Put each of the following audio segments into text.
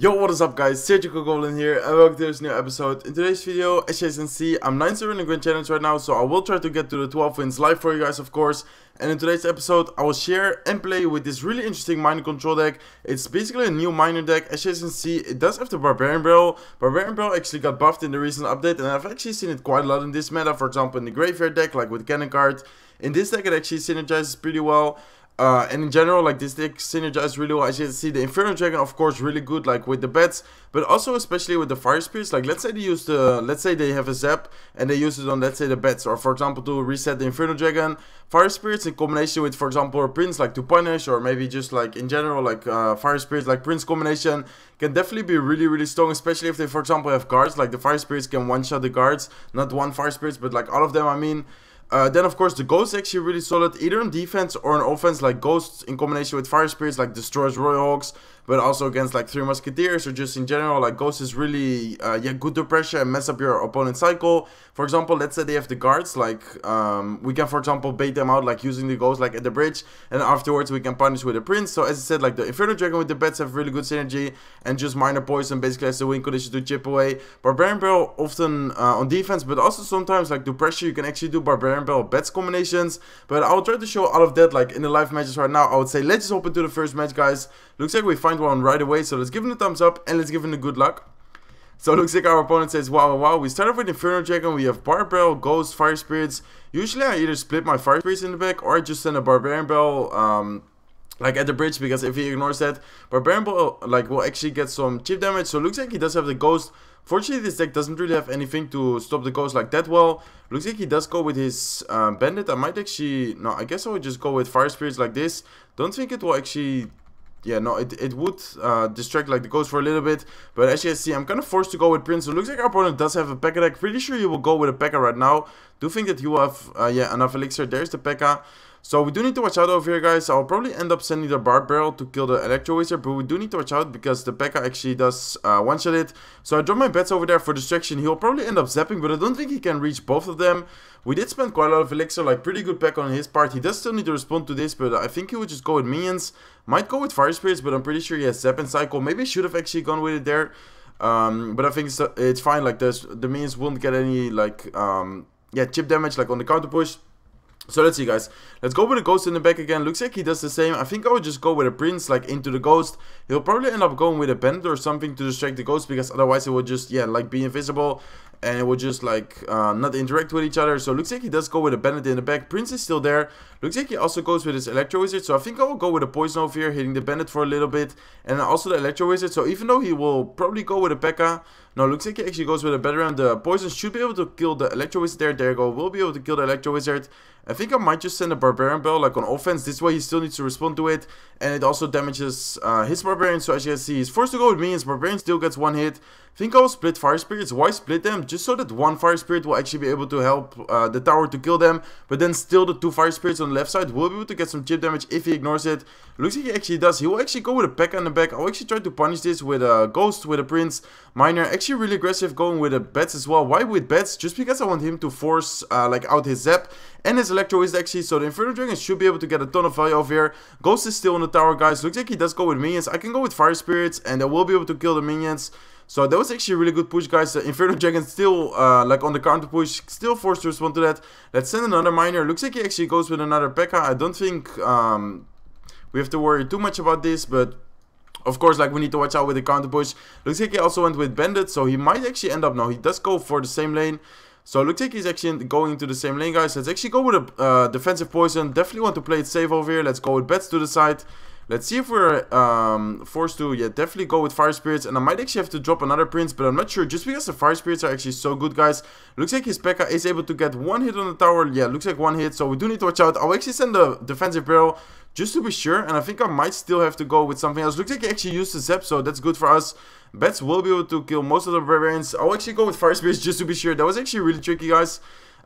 Yo, what is up guys, SurgicalGoblin here and welcome to this new episode. In today's video, as you can see, I'm 9-0 in the Grand Challenge right now, so I will try to get to the 12 wins live for you guys, of course. And in today's episode, I will share and play with this really interesting miner control deck. It's basically a new miner deck. As you can see, it does have the Barbarian Barrel. Barbarian Barrel actually got buffed in the recent update, and I've actually seen it quite a lot in this meta. For example, in the Graveyard deck, like with Cannon Card. In this deck, it actually synergizes pretty well. And in general, like, this deck synergizes really well. As you can see, the Inferno Dragon, of course, really good, like with the bats, but also especially with the Fire Spirits. Like, let's say they use let's say they have a zap and they use it on, let's say, the bats, or for example to reset the Inferno Dragon. Fire Spirits in combination with, for example, a Prince, like to punish, or maybe just like in general, like Fire Spirits like Prince combination can definitely be really strong, especially if they, for example, have guards. Like the Fire Spirits can one-shot the guards, not one Fire Spirits, but like all of them, I mean. Then of course the Ghost is actually really solid, either on defense or on offense. Like Ghosts in combination with Fire Spirits like destroys Royal Hogs, but also against like 3 Musketeers, or just in general, like Ghost is really good to pressure and mess up your opponent's cycle. For example, let's say they have the guards, like we can for example bait them out like using the Ghost like at the bridge, and afterwards we can punish with a Prince. So as I said, like the Inferno Dragon with the bats have really good synergy, and just minor poison basically has the win condition to chip away. Barbarian Barrel often on defense, but also sometimes like to pressure you can actually do Barbarian Barrel bats combinations. But I'll try to show all of that like in the live matches right now. I would say let's just hop into the first match, guys. Looks like we find one right away, so let's give him a thumbs up and let's give him a good luck. So it looks like our opponent says wow. We start off with Inferno Dragon, we have Bar Barrel, Ghost, Fire Spirits. Usually I either split my Fire Spirits in the back, or I just send a Barbarian Barrel like at the bridge, because if he ignores that, Barbarian Barrel like will actually get some chip damage. So it looks like he does have the Ghost. Fortunately, this deck doesn't really have anything to stop the Ghost like that well. Looks like he does go with his Bandit. I might actually, no, I guess I would just go with Fire Spirits like this. Don't think it will actually, yeah, no, it would distract like the Ghost for a little bit. But as you can see, I'm kind of forced to go with Prince. So it looks like our opponent does have a P.E.K.K.A deck. Pretty sure he will go with a P.E.K.K.A right now. Do think that he will have, yeah, enough elixir. There's the P.E.K.K.A. So we do need to watch out over here, guys. I'll probably end up sending the Bard Barrel to kill the Electro Wizard, but we do need to watch out because the P.E.K.K.A actually does one-shot it. So I drop my bets over there for distraction. He'll probably end up zapping, but I don't think he can reach both of them. We did spend quite a lot of elixir, like pretty good P.E.K.K.A on his part. He does still need to respond to this, but I think he would just go with minions. Might go with Fire Spirits, but I'm pretty sure he has Zap and Cycle. Maybe he should have actually gone with it there. But I think it's fine. Like the minions won't get any like yeah, chip damage like on the counter push. So let's see, guys. Let's go with a Ghost in the back again. Looks like he does the same. I think I would just go with a Prince like into the Ghost. He'll probably end up going with a Bandit or something to distract the Ghost, because otherwise it would just, yeah, like be invisible, and it would just like not interact with each other. So looks like he does go with a Bandit in the back. Prince is still there. Looks like he also goes with his Electro Wizard. So I think I will go with a Poison over here, hitting the Bandit for a little bit, and then also the Electro Wizard. So even though he will probably go with a P.E.K.K.A, no, looks like he actually goes with a Veteran. The Poison should be able to kill the Electro Wizard there. There you go. We'll be able to kill the Electro Wizard. I think I might just send a Barbarian Bell like on offense. This way he still needs to respond to it, and it also damages his Barbarian. So as you can see, he's forced to go with minions. Barbarian still gets one hit. I think I will split Fire Spirits. Why split them? Just so that one Fire Spirit will actually be able to help the tower to kill them, but then still the 2 Fire Spirits on the left side will be able to get some chip damage if he ignores it. Looks like he actually does. He will actually go with a P.E.K.K.A in the back. I'll actually try to punish this with a Ghost, with a Prince, Miner. Actually really aggressive going with the bats as well. Why with bats? Just because I want him to force like out his Zap and his Electro Wizard actually. So the Inferno Dragon should be able to get a ton of value over here. Ghost is still on the tower, guys. Looks like he does go with minions. I can go with Fire Spirits, and I will be able to kill the minions. So that was actually a really good push, guys. The Inferno Dragon still like on the counter push, still forced to respond to that. Let's send another miner. Looks like he actually goes with another P.E.K.K.A. I don't think we have to worry too much about this, but of course, like, we need to watch out with the counter push. Looks like he also went with Bandit, so he might actually end up, no, he does go for the same lane. So it looks like he's actually going into the same lane, guys. Let's actually go with a defensive poison. Definitely want to play it safe over here. Let's go with bats to the side. Let's see if we're forced to, yeah, definitely go with Fire Spirits. And I might actually have to drop another Prince, but I'm not sure, just because the Fire Spirits are actually so good, guys. Looks like his P.E.K.K.A is able to get one hit on the tower. Yeah, looks like one hit, so we do need to watch out. I'll actually send the defensive barrel just to be sure, and I think I might still have to go with something else. Looks like he actually used the Zap, so that's good for us. Bats will be able to kill most of the Barbarians. I'll actually go with Fire Spirits just to be sure. That was actually really tricky, guys.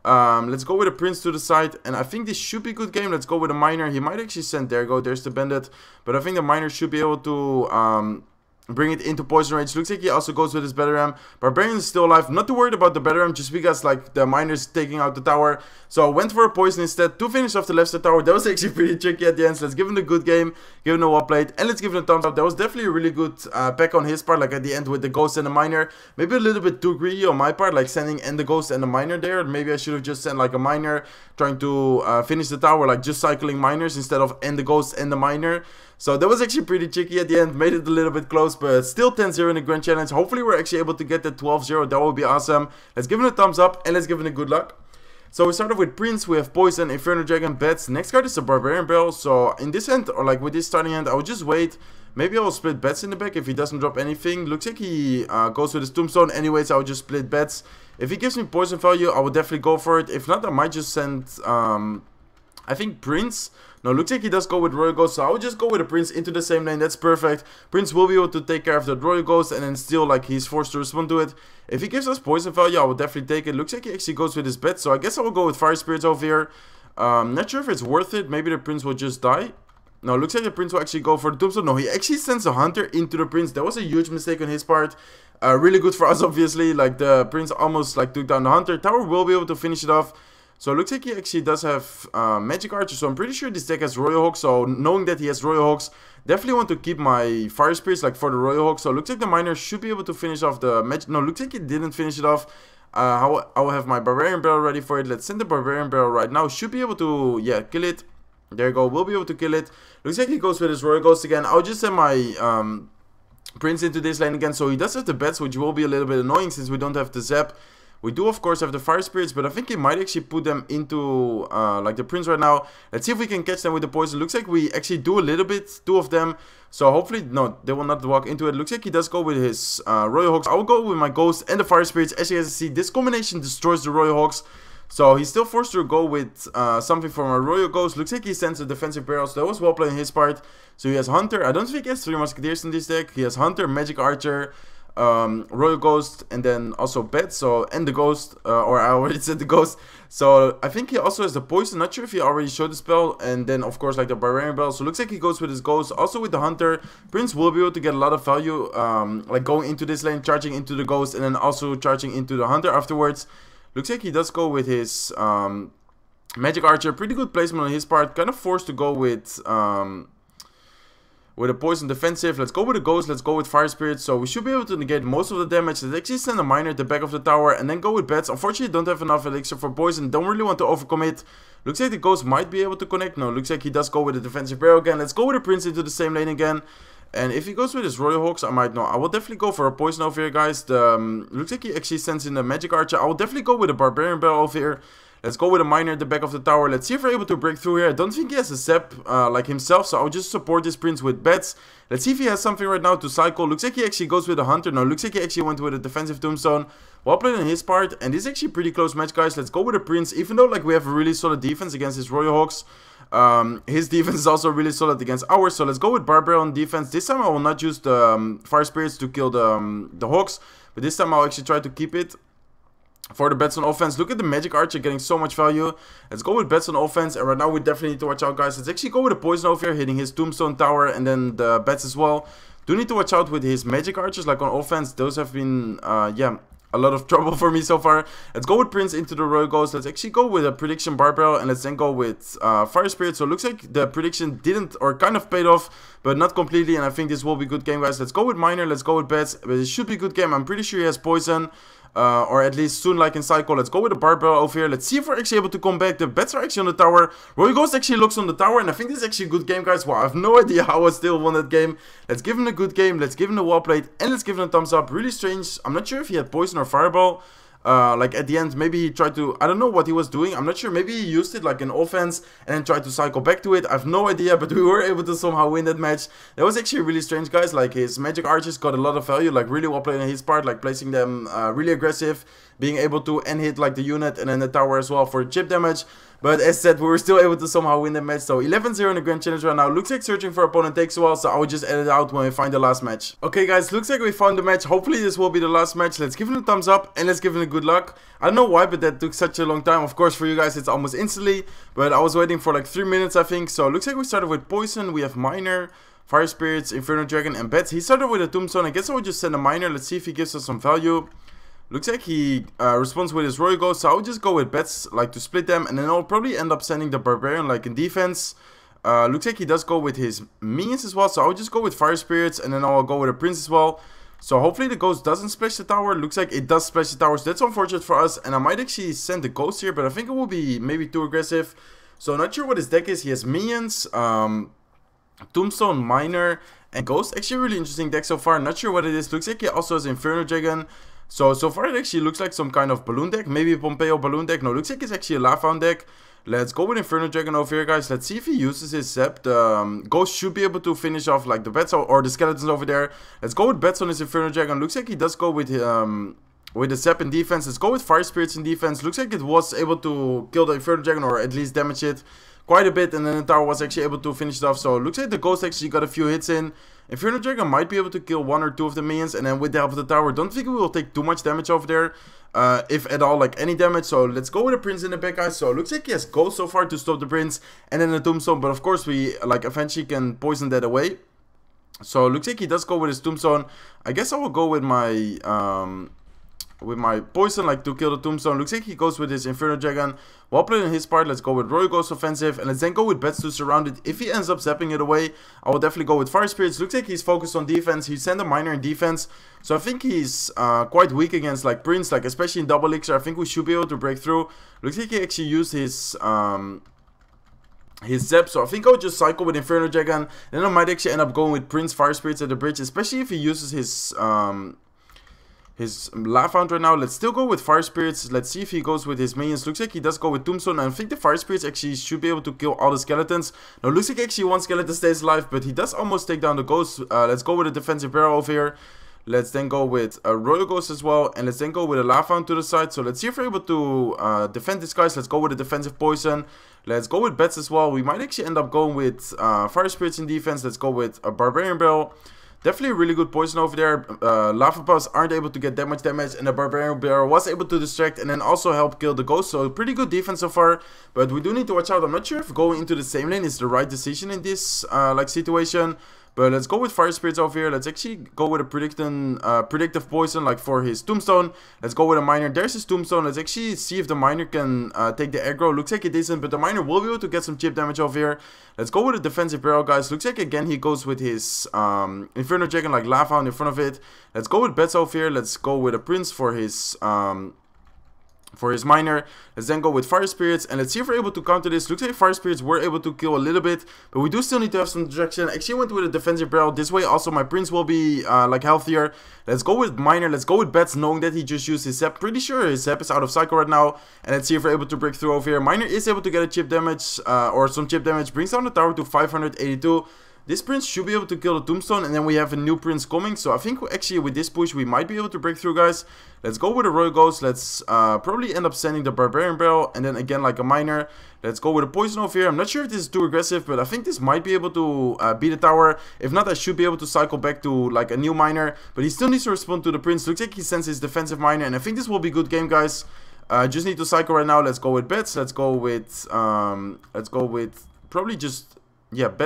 Let's go with a Prince to the side, and I think this should be a good game. Let's go with a Miner. He might actually send, there you go, there's the Bandit, but I think the Miner should be able to bring it into poison range. Looks like he also goes with his Battle Barbarian is still alive. Not too worried about the Battle just because like the miner's taking out the tower. So I went for a poison instead to finish off the left side tower. That was actually pretty tricky at the end. So let's give him a good game, give him a wall plate, and let's give him a thumbs up. That was definitely a really good pack on his part, like at the end with the ghost and the miner. Maybe a little bit too greedy on my part, like sending and the ghost and the miner there. Maybe I should have just sent like a miner trying to finish the tower, like just cycling miners instead of and the ghost and the miner. So that was actually pretty tricky at the end, made it a little bit close, but still 10-0 in the Grand Challenge. Hopefully we're actually able to get that 12-0, that would be awesome. Let's give it a thumbs up, and let's give it a good luck. So we start off with Prince, we have Poison, Inferno Dragon, Bats. Next card is a Barbarian Barrel, so in this hand, or like with this starting hand, I will just wait. Maybe I will split Bats in the back if he doesn't drop anything. Looks like he goes with his Tombstone anyways, I will just split Bats. If he gives me Poison value, I will definitely go for it. If not, I might just send, I think Prince. No, looks like he does go with Royal Ghost, so I will just go with the Prince into the same lane. That's perfect. Prince will be able to take care of the Royal Ghost, and then still, like, he's forced to respond to it. If he gives us poison value, I will definitely take it. Looks like he actually goes with his bet, so I guess I will go with Fire Spirits over here. Not sure if it's worth it. Maybe the Prince will just die. No, looks like the Prince will actually go for the Tombstone. No, he actually sends a Hunter into the Prince. That was a huge mistake on his part. Really good for us, obviously. Like, the Prince almost, like, took down the Hunter. Tower will be able to finish it off. So it looks like he actually does have Magic Archer, so I'm pretty sure this deck has Royal Hawk, so knowing that he has Royal Hawks, definitely want to keep my Fire Spirits like for the Royal Hawk. So it looks like the Miner should be able to finish off the Magic, no, looks like he didn't finish it off. I will have my Barbarian Barrel ready for it. Let's send the Barbarian Barrel right now, should be able to, yeah, kill it. There you go, we'll be able to kill it. Looks like he goes with his Royal Ghost again. I'll just send my Prince into this lane again, so he does have the bets, which will be a little bit annoying since we don't have the Zap. We do, of course, have the Fire Spirits, but I think he might actually put them into, like, the Prince right now. Let's see if we can catch them with the Poison. Looks like we actually do a little bit, 2 of them. So, hopefully, no, they will not walk into it. Looks like he does go with his Royal Hawks. I will go with my Ghost and the Fire Spirits. As you guys see, this combination destroys the Royal Hawks. So, he's still forced to go with something for my Royal Ghost. Looks like he sends a Defensive Barrel, so that was well played on his part. So, he has Hunter. I don't think he has 3 Musketeers in this deck. He has Hunter, Magic Archer, Royal Ghost, and then also Bet, so, and the Ghost, or I already said the Ghost. So I think he also has the Poison, not sure if he already showed the spell, and then of course like the Barbarian Bell. So looks like he goes with his Ghost, also with the Hunter. Prince will be able to get a lot of value, like going into this lane, charging into the Ghost, and then also charging into the Hunter afterwards. Looks like he does go with his Magic Archer, pretty good placement on his part, kind of forced to go with a Poison defensive. Let's go with a Ghost, let's go with Fire Spirit, so we should be able to negate most of the damage. Let's actually send a Miner at the back of the tower, and then go with Bats. Unfortunately, don't have enough Elixir for Poison, don't really want to overcommit. Looks like the Ghost might be able to connect. No, looks like he does go with a Defensive Barrel again. Let's go with a Prince into the same lane again. And if he goes with his Royal Hawks, I might know. I will definitely go for a Poison over here, guys. Looks like he actually sends in a Magic Archer. I will definitely go with a Barbarian Bell over here. Let's go with a Miner at the back of the tower. Let's see if we're able to break through here. I don't think he has a Zap like himself, so I'll just support this Prince with Bats. Let's see if he has something right now to cycle. Looks like he actually goes with a Hunter. No, looks like he actually went with a Defensive Tombstone. Well played on his part, and this is actually a pretty close match, guys. Let's go with a Prince, even though like we have a really solid defense against his Royal Hawks. His defense is also really solid against ours, so let's go with Barbarian on defense. This time I will not use the Fire Spirits to kill the Hawks, but this time I'll actually try to keep it for the Bats on offense. Look at the Magic Archer getting so much value. Let's go with Bats on offense, and right now we definitely need to watch out, guys. Let's actually go with a Poison over here, hitting his Tombstone Tower, and then the Bats as well. Do need to watch out with his Magic Archers, like on offense. Those have been, yeah, a lot of trouble for me so far. Let's go with Prince into the Royal Ghost. Let's actually go with a Prediction Barbell, and let's then go with Fire Spirit. So it looks like the prediction didn't, or kind of paid off, but not completely, and I think this will be a good game, guys. Let's go with Miner, let's go with Bats, but it should be a good game. I'm pretty sure he has Poison. Or at least soon, like in cycle. Let's go with the Barbell over here. Let's see if we're actually able to come back. The Bats are actually on the tower. Royal Ghost actually looks on the tower, and I think this is actually a good game, guys. Wow, I have no idea how I still won that game. Let's give him a good game. Let's give him the wall plate, and let's give him a thumbs up. Really strange. I'm not sure if he had Poison or Fireball. Like at the end, maybe he tried to, I don't know what he was doing, I'm not sure, maybe he used it like an offense and then tried to cycle back to it. I have no idea, but we were able to somehow win that match. That was actually really strange, guys. Like his Magic Archers got a lot of value, like really well played on his part, like placing them really aggressive, being able to end hit like the unit and then the tower as well for chip damage. But as said, we were still able to somehow win the match. So 11-0 in the Grand Challenge right now. Looks like searching for opponent takes a while, so I will just edit it out when we find the last match. Okay, guys, looks like we found the match. Hopefully this will be the last match. Let's give it a thumbs up and let's give it a good luck. I don't know why, but that took such a long time. Of course, for you guys, it's almost instantly. But I was waiting for like 3 minutes, I think. So looks like we started with Poison. We have Miner. Fire Spirits, Inferno Dragon, and Bats. He started with a Tombstone. I guess I would just send a Miner. Let's see if he gives us some value. Looks like he responds with his Royal Ghost, so I would just go with Bats, like to split them, and then I'll probably end up sending the Barbarian, like in defense. Looks like he does go with his minions as well, so I would just go with Fire Spirits, and then I'll go with a Prince as well. So hopefully the Ghost doesn't splash the tower. Looks like it does splash the tower, so that's unfortunate for us, and I might actually send the Ghost here, but I think it will be maybe too aggressive. So not sure what his deck is. He has minions, Tombstone, Miner, and Ghost. Actually a really interesting deck so far. Not sure what it is. Looks like he also has Inferno Dragon. So far it actually looks like some kind of balloon deck. Maybe a Pompeo balloon deck. No, looks like it's actually a Lava deck. Let's go with Inferno Dragon over here, guys. Let's see if he uses his Zap. The Ghost should be able to finish off like the Bats or the Skeletons over there. Let's go with Bats on his Inferno Dragon. Looks like he does go with the Zap in defense. Let's go with Fire Spirits in defense. Looks like it was able to kill the Inferno Dragon or at least damage it quite a bit, and then the tower was actually able to finish it off. So it looks like the Ghost actually got a few hits in. Inferno Dragon might be able to kill 1 or 2 of the minions, and then with the help of the tower, don't think we will take too much damage over there, if at all, like any damage. So let's go with a Prince in the back, guys. So it looks like he has Ghost so far to stop the Prince, and then a Tombstone, but of course we like eventually can poison that away. So it looks like he does go with his Tombstone. I guess I will go with my poison, like to kill the Tombstone. Looks like he goes with his Inferno Dragon. While playing on his part, let's go with Royal Ghost offensive, and let's then go with Bats to surround it. If he ends up zapping it away, I will definitely go with Fire Spirits. Looks like he's focused on defense. He sent a Miner in defense, so I think he's quite weak against like Prince, like especially in double elixir. I think we should be able to break through. Looks like he actually used his Zap, so I think I'll just cycle with Inferno Dragon. Then I might actually end up going with Prince Fire Spirits at the bridge, especially if he uses his Lava right now. Let's still go with Fire Spirits. Let's see if he goes with his minions. Looks like he does go with Tombstone, and I think the Fire Spirits actually should be able to kill all the Skeletons. Now looks like actually one Skeleton stays alive, but he does almost take down the Ghost. Let's go with a Defensive Barrel over here. Let's then go with a Royal Ghost as well, and let's then go with a Lava to the side. So let's see if we're able to defend this, guys. Let's go with a Defensive Poison. Let's go with Bats as well. We might actually end up going with Fire Spirits in defense. Let's go with a Barbarian Barrel. Definitely a really good poison over there. Lava Puffs aren't able to get that much damage, and the Barbarian Barrel was able to distract and then also help kill the Ghost. So pretty good defense so far, but we do need to watch out. I'm not sure if going into the same lane is the right decision in this like situation. But let's go with Fire Spirits over here. Let's actually go with a predictive poison, like for his Tombstone. Let's go with a Miner. There's his Tombstone. Let's actually see if the Miner can take the aggro. Looks like it isn't, but the Miner will be able to get some chip damage over here. Let's go with a Defensive Barrel, guys. Looks like again he goes with his Inferno Dragon, like Lava in front of it. Let's go with Bats over here. Let's go with a Prince for his Miner. Let's then go with Fire Spirits, and let's see if we're able to counter this. Looks like Fire Spirits were able to kill a little bit, but we do still need to have some direction. Actually went with a Defensive Barrel. This way also my Prince will be like healthier. Let's go with Miner. Let's go with Bats, knowing that he just used his Zap. Pretty sure his Zap is out of cycle right now, and let's see if we're able to break through over here. Miner is able to get a chip damage, or some chip damage, brings down the tower to 582. This Prince should be able to kill the Tombstone, and then we have a new Prince coming. So I think actually with this push we might be able to break through, guys. Let's go with a Royal Ghost. Let's probably end up sending the Barbarian Barrel, and then again like a Miner. Let's go with a Poison over here. I'm not sure if this is too aggressive, but I think this might be able to beat the tower. If not, I should be able to cycle back to like a new Miner, but he still needs to respond to the Prince. Looks like he sends his Defensive Miner, and I think this will be good game, guys. Just need to cycle right now. Let's go with Bats. Let's go with probably just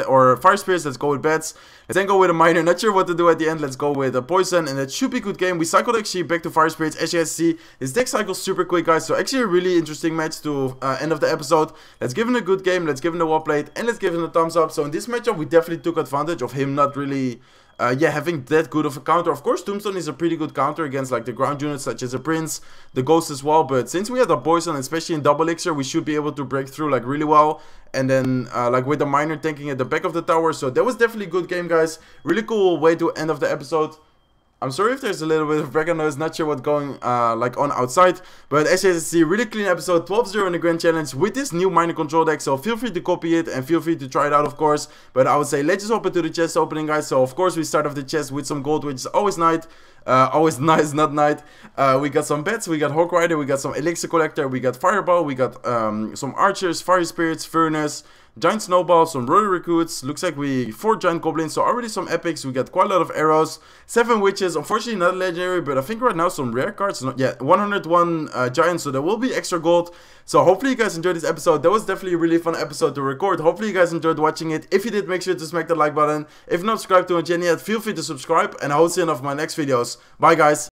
or Fire Spirits. Let's go with Bats. Let's then go with a Miner. Not sure what to do at the end. Let's go with a Poison, and that should be a good game. We cycled actually back to Fire Spirits. As you guys see, his deck cycles super quick, guys. So actually a really interesting match to end of the episode. Let's give him a good game. Let's give him the wall plate, and let's give him a thumbs up. So in this matchup, we definitely took advantage of him not really having that good of a counter. Of course, Tombstone is a pretty good counter against like the ground units such as a Prince, the Ghost as well. But since we had the Poison, especially in double elixir, we should be able to break through like really well. And then like with the Miner tanking at the back of the tower. So that was definitely a good game, guys. Really cool way to end of the episode. I'm sorry if there's a little bit of background noise, not sure what's going like on outside. But as you can see, really clean episode, 12-0 in the Grand Challenge with this new Miner control deck. So feel free to copy it and feel free to try it out, of course. But I would say let's just open to the chest opening, guys. So of course we start off the chest with some gold, which is always nice. Always nice, not night. We got some Bats, we got Hawk Rider, we got some Elixir Collector, we got Fireball, we got some Archers, Fire Spirits, Furnace, giant snowballs, some royal recruits, looks like 4 giant goblins, so already some epics. We got quite a lot of arrows, 7 witches, unfortunately not legendary, but I think right now some rare cards. Yeah, 101 giants, so there will be extra gold. So hopefully you guys enjoyed this episode. That was definitely a really fun episode to record. Hopefully you guys enjoyed watching it. If you did, make sure to smack that like button. If not subscribed to my channel yet, feel free to subscribe, and I will see you in my next videos. Bye guys.